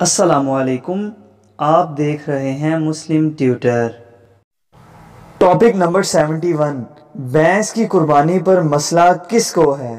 السلام علیکم، آپ دیکھ رہے ہیں مسلم ٹیوٹر۔ ٹاپک نمبر 71، بھینس کی قربانی پر مسئلہ کس کو ہے؟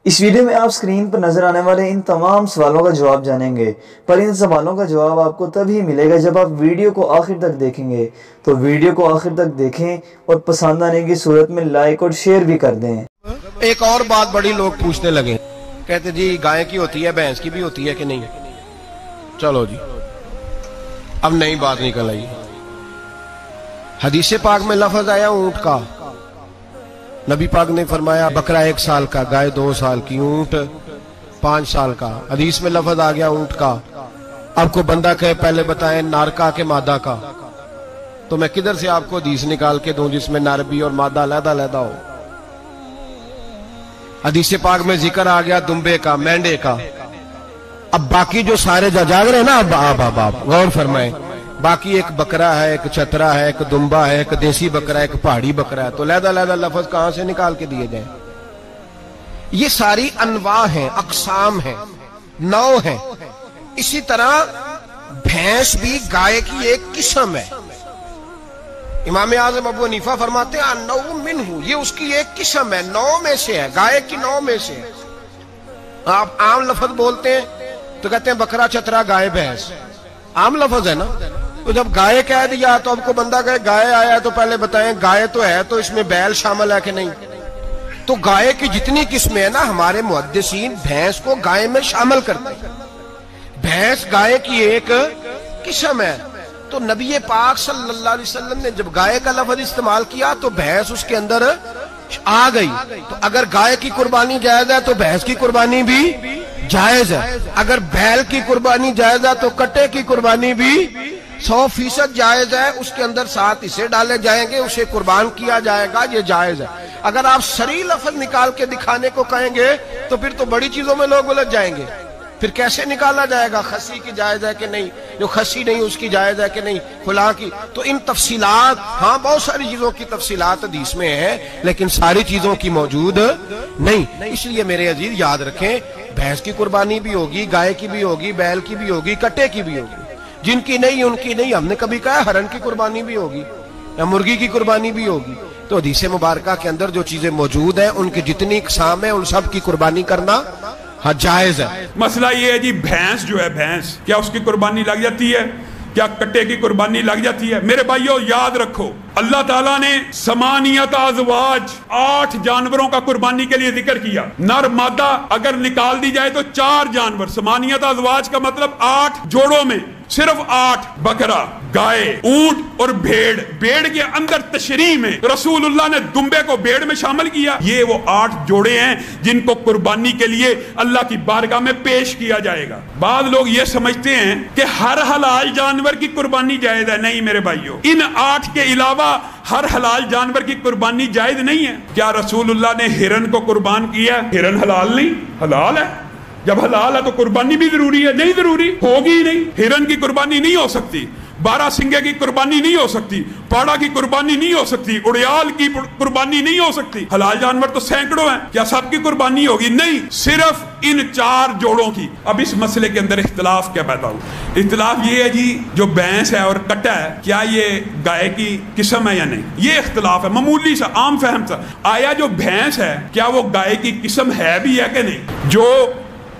اس ویڈیو میں آپ سکرین پر نظر آنے والے ان تمام سوالوں کا جواب جانیں گے، پر ان سوالوں کا جواب آپ کو تب ہی ملے گا جب آپ ویڈیو کو آخر تک دیکھیں گے۔ تو ویڈیو کو آخر تک دیکھیں اور پسند آنے کی صورت میں لائک اور شیئر بھی کر دیں۔ ایک اور بات بڑی لوگ پوچھنے لگے، کہتے جی گائے کی ہوتی ہے، بھینس کی بھی ہوتی ہے کہ نہیں؟ چلو جی، اب نئی بات نکل آئی۔ حدیث پاک میں لفظ آیا اونٹ کا، نبی پاک نے فرمایا بکرا 1 سال کا، گائے 2 سال کی، اونٹ 5 سال کا۔ حدیث میں لفظ آ گیا اونٹ کا۔ اب کو بندہ کہے پہلے بتائیں نر کا کہ مادہ کا، تو میں کدھر سے آپ کو حدیث نکال کے دوں جس میں نر بھی اور مادہ علیحدہ علیحدہ ہو؟ حدیث پاک میں ذکر آ گیا دمبے کا، مینڈے کا۔ اب باقی جو سارے جاگ رہے ہیں نا، اب غور فرمائیں، باقی ایک بکرا ہے، ایک چترا ہے، ایک دمبا ہے، ایک دیسی بکرا ہے، ایک پہاڑی بکرا ہے، تو علیحدہ علیحدہ لفظ کہاں سے نکال کے دیے جائیں؟ یہ ساری انواع ہیں، اقسام ہیں، نوع ہیں۔ اسی طرح بھینس بھی گائے کی ایک قسم ہے۔ امام اعظم ابو حنیفہ فرماتے ہیں النوع منہ، یہ اس کی ایک قسم ہے، نوع میں سے ہے، گائے کی نوع میں سے ہے۔ آپ عام لفظ بولتے ہیں تو کہتے ہیں بکرا چترا گائے بھینس، عام لفظ ہے نا۔ تو جب گائے کہہ دیا تو اب کو بندہ کہے گائے آیا ہے تو پہلے بتائیں گائے تو ہے تو اس میں بیل شامل ہے کہ نہیں؟ تو گائے کی جتنی قسمیں ہیں نا، ہمارے محدثین بھینس کو گائے میں شامل کرتے ہیں۔ بھینس گائے کی ایک قسم ہے۔ تو نبی پاک صلی اللہ علیہ وسلم نے جب گائے کا لفظ استعمال کیا تو بھینس اس کے اندر آ گئی۔ تو اگر گائے کی قربانی جائز ہے تو بھینس کی قربانی بھی جائز ہے۔ اگر بیل کی قربانی جائز ہے تو کٹے کی قربانی بھی 100% جائز ہے۔ اس کے اندر 7 حصے ڈالے جائیں گے، اسے قربان کیا جائے گا، یہ جائز ہے۔ اگر آپ صریح لفظ نکال کے دکھانے کو کہیں گے تو پھر تو بڑی چیزوں میں لوگ الجھ جائیں گے۔ پھر کیسے نکالا جائے گا خسی کی جائز ہے کہ نہیں، جو خسی نہیں اس کی جائز ہے کہ نہیں، فلاں کی؟ تو ان تفصیلات، ہاں بہت ساری چیزوں کی تفصیلات حدیث میں ہیں، لیکن ساری چیزوں کی موجود نہیں۔ اس لیے میرے عزیز یاد رکھیں، بھینس کی قربانی بھی ہوگی، گائے کی بھی ہوگی، بیل کی بھی ہوگی، کٹے کی بھی ہوگی۔ جن کی نہیں ان کی نہیں۔ ہم نے کبھی کہا ہرن کی قربانی بھی ہوگی یا مرغی کی قربانی بھی ہوگی؟ تو حدیث مبارکہ کے اندر جو چیزیں موجود ہیں ان کی جتنی اقسام ہیں ان سب کی قربانی کرنا ہاں جائز ہے۔ مسئلہ یہ ہے جی، بھینس جو ہے، بھینس کیا اس کی قربانی لگ جاتی ہے؟ کیا کٹے کی قربانی لگ جاتی ہے؟ میرے بھائیو یاد رکھو، اللہ تعالیٰ نے 8 ازواج 8 جانوروں کا قربانی کے لیے ذکر کیا۔ نر مادہ اگر نکال دی جائے تو 4 جانور، 8 ازواج کا مطلب 8 جوڑوں میں صرف 8، بکرا، گائے، اونٹ اور بھیڑ۔ بھیڑ کے اندر تشریح میں رسول اللہ نے دمبے کو بھیڑ میں شامل کیا۔ یہ وہ 8 جوڑے ہیں جن کو قربانی کے لیے اللہ کی بارگاہ میں پیش کیا جائے گا۔ بعض لوگ یہ سمجھتے ہیں کہ ہر حلال جانور کی قربانی جائز ہے۔ نہیں میرے بھائیو، ان 8 کے علاوہ ہر حلال جانور کی قربانی جائز نہیں ہے۔ کیا رسول اللہ نے ہرن کو قربان کیا؟ ہرن حلال نہیں، حلال ہے۔ جب حلال ہے تو قربانی بھی ضروری ہے؟ نہیں ضروری، ہوگی ہی نہیں۔ ہرن کی قربانی نہیں ہو سکتی، 12 سنگے کی قربانی نہیں ہو سکتی، پاڑا کی قربانی نہیں ہو سکتی، اڑیال کی قربانی نہیں ہو سکتی۔ حلال جانور تو سینکڑوں ہیں، کیا سب کی قربانی ہوگی؟ نہیں، صرف ان 4 جوڑوں کی۔ اب اس مسئلے کے اندر اختلاف کیا پیدا ہو؟ اختلاف یہ ہے جی، جو بھینس ہے اور کٹا ہے کیا یہ گائے کی قسم ہے یا نہیں؟ یہ اختلاف ہے، معمولی سا، عام فہم سا۔ آیا جو بھینس ہے کیا وہ گائے کی قسم ہے بھی ہے کہ نہیں؟ جو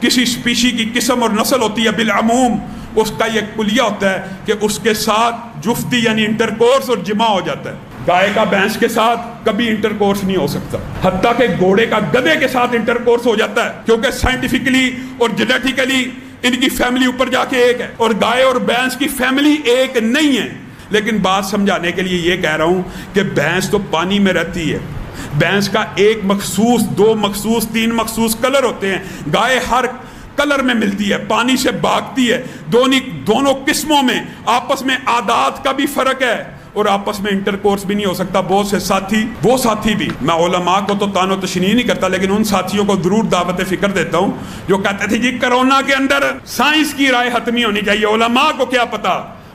کسی سپیشی کی قسم اور نسل ہوتی ہے بالعموم، اس کا یہ کلیہ ہوتا ہے کہ اس کے ساتھ جفتی یعنی انٹرکورس اور جمع ہو جاتا ہے۔ گائے کا بھینس کے ساتھ کبھی انٹرکورس نہیں ہو سکتا، حتیٰ کہ گھوڑے کا گدھے کے ساتھ انٹرکورس ہو جاتا ہے، کیونکہ سائنٹیفکلی اور جینیٹیکلی ان کی فیملی اوپر جا کے ایک ہے، اور گائے اور بھینس کی فیملی ایک نہیں ہے۔ لیکن بات سمجھانے کے لیے یہ کہہ رہا ہوں کہ بھینس تو پانی میں رہتی ہے، بھینس کا 1 مخصوص، 2 مخصوص، 3 مخصوص کلر ہوتے ہیں۔ گائے ہر کلر میں ملتی ہے، پانی سے بھاگتی ہے۔ دونوں قسموں میں آپس میں عادات کا بھی فرق ہے اور آپس میں انٹرکورس بھی نہیں ہو سکتا۔ بہت سے ساتھی، وہ ساتھی بھی، میں علماء کو تو تان و تشنیع نہیں کرتا، لیکن ان ساتھیوں کو ضرور دعوت فکر دیتا ہوں جو کہتے تھے جی کرونا کے اندر سائنس کی رائے حتمی ہونی چاہیے، علماء کو کیا پتا،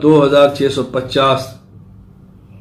2650,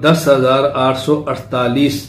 10,848।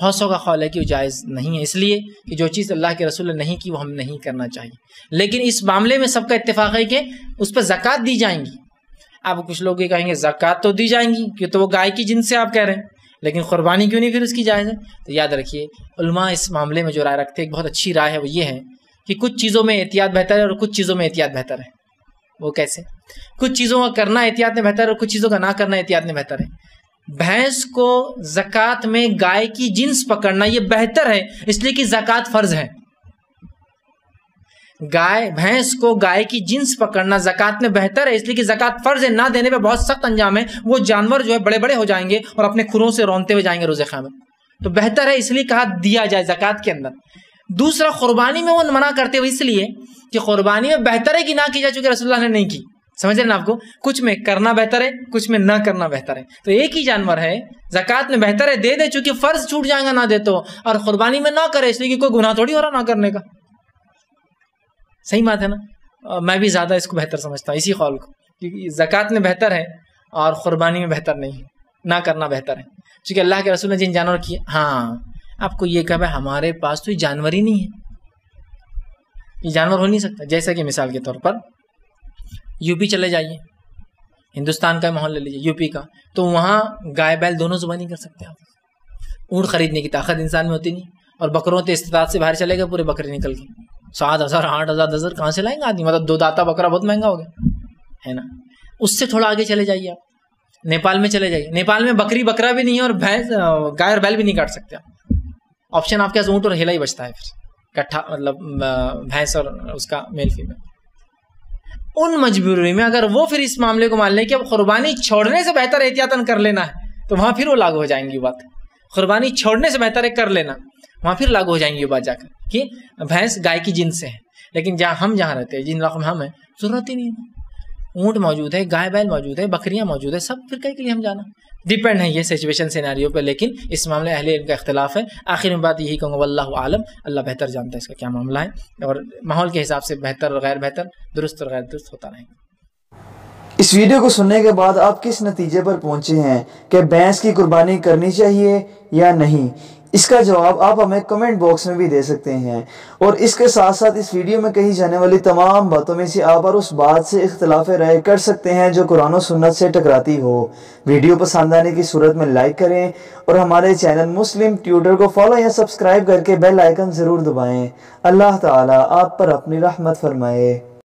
بہت سو کا قول ہے کہ وہ جائز نہیں ہے، اس لیے کہ جو چیز اللہ کے رسول نے نہیں کی وہ ہم نہیں کرنا چاہیے۔ لیکن اس معاملے میں سب کا اتفاق ہے کہ اس پہ زکوٰۃ دی جائیں گی۔ اب کچھ لوگ یہ کہیں گے زکوٰۃ تو دی جائیں گی کہ تو وہ گائے کی جنس سے آپ کہہ رہے ہیں، لیکن قربانی کیوں نہیں پھر اس کی جائز ہے؟ تو یاد رکھیے علماء اس معاملے میں جو رائے رکھتے ہیں، ایک بہت اچھی رائے ہے، وہ یہ ہے کہ کچھ چیزوں میں احتیاط بہتر ہے اور کچھ چیزوں میں احتیاط بہتر ہے۔ وہ کیسے؟ کچھ چیزوں کا کرنا احتیاط میں بہتر ہے اور کچھ چیزوں کا نہ کرنا احتیاط میں بہتر ہے۔ بھینس کو زکوٰۃ میں گائے کی جنس پکڑنا یہ بہتر ہے، اس لیے کہ زکوٰۃ فرض ہے۔ بھینس کو گائے کی جنس پکڑنا زکوٰۃ میں بہتر ہے، اس لیے کہ زکوٰۃ فرض ہے، نہ دینے پہ بہت سخت انجام ہے، وہ جانور جو ہے بڑے بڑے ہو جائیں گے اور اپنے کھروں سے رونتے ہوئے جائیں گے روز قیامت، تو بہتر ہے، اس لیے کہا دیا جائے زکوٰۃ کے اندر۔ دوسرا قربانی میں وہ منع کرتے ہوئے اس لیے کہ قربانی میں بہتر ہے کہ نہ کی جائے، چونکہ رسول اللہ نے نہیں کی۔ سمجھ رہے نا آپ کو؟ کچھ میں کرنا بہتر ہے، کچھ میں نہ کرنا بہتر ہے۔ تو ایک ہی جانور ہے، زکوٰۃ میں بہتر ہے دے دے چونکہ فرض چھوٹ جائے گا نہ دے تو، اور قربانی میں نہ کرے اس لیے کہ کوئی گناہ تھوڑی ہو رہا نہ کرنے کا۔ صحیح بات ہے نا؟ میں بھی زیادہ اس کو بہتر سمجھتا ہوں اسی قول کو، کیونکہ زکوٰۃ میں بہتر ہے اور قربانی میں بہتر نہیں ہے، نہ کرنا بہتر ہے، چونکہ اللہ کے رسول نے جن جانور کیے۔ ہاں آپ کو یہ کہا ہمارے پاس تو یہ جانور ہی نہیں ہے، یہ جانور ہو نہیں سکتا۔ جیسا کہ مثال کے طور پر یو پی چلے جائیے، ہندوستان کا ماحول لے لیجیے، یو پی کا، تو وہاں گائے بیل دونوں زبان نہیں کر سکتے آپ۔ اونٹ خریدنے کی طاقت انسان میں ہوتی نہیں، اور بکروں تو استطاعت سے باہر چلے گئے پورے بکرے نکل کے 7,000 8,000 10,000 کہاں سے لائیں گے آدمی؟ مطلب 2 داتا بکرا بہت مہنگا ہو گیا ہے نا۔ اس سے تھوڑا آگے چلے جائیے آپ، نیپال میں چلے جائیے، نیپال میں بکری بکرا بھی نہیں ہے اور بھینس گائے اور بیل بھی نہیں کاٹ سکتے آپ۔ آپشن آپ کے پاس اونٹ اور ہیلا ہی بچتا ہے پھر کٹھا، مطلب بھینس اور اس کا میل فیمیل۔ ان مجبوری میں اگر وہ پھر اس معاملے کو مان لیں کہ اب قربانی چھوڑنے سے بہتر احتیاطاً کر لینا ہے، تو وہاں پھر وہ لاگو ہو جائیں گی بات۔ قربانی چھوڑنے سے بہتر ہے کر لینا، وہاں پھر لاگو ہو جائیں گی یہ بات جا کر کہ بھینس گائے کی جنس سے ہے۔ لیکن جہاں رہتے ہیں، جن علاقوں میں ہم ہیں، ضرورت ہی نہیں ہے، اونٹ موجود ہے، گائے بیل موجود ہے، بکریاں موجود ہے، سب پھر کہیں کے لیے ہم جانا ڈیپینڈ ہے یہ سچویشن سیناریو پہ۔ لیکن اس معاملے اہل علم کا اختلاف ہے۔ آخر میں بات یہی کہوں گا واللہ عالم، اللہ بہتر جانتا ہے اس کا کیا معاملہ ہے، اور ماحول کے حساب سے بہتر اور غیر بہتر، درست اور غیر درست ہوتا رہے گا۔ اس ویڈیو کو سننے کے بعد آپ کس نتیجے پر پہنچے ہیں کہ بھینس کی قربانی کرنی چاہیے یا نہیں؟ اس کا جواب آپ ہمیں کمنٹ باکس میں بھی دے سکتے ہیں، اور اس کے ساتھ ساتھ اس ویڈیو میں کہی جانے والی تمام باتوں میں سے آپ اور اس بات سے اختلاف رائے کر سکتے ہیں جو قرآن و سنت سے ٹکراتی ہو۔ ویڈیو پسند آنے کی صورت میں لائک کریں اور ہمارے چینل مسلم ٹیوٹر کو فالو یا سبسکرائب کر کے بیل آئیکن ضرور دبائیں۔ اللہ تعالیٰ آپ پر اپنی رحمت فرمائے۔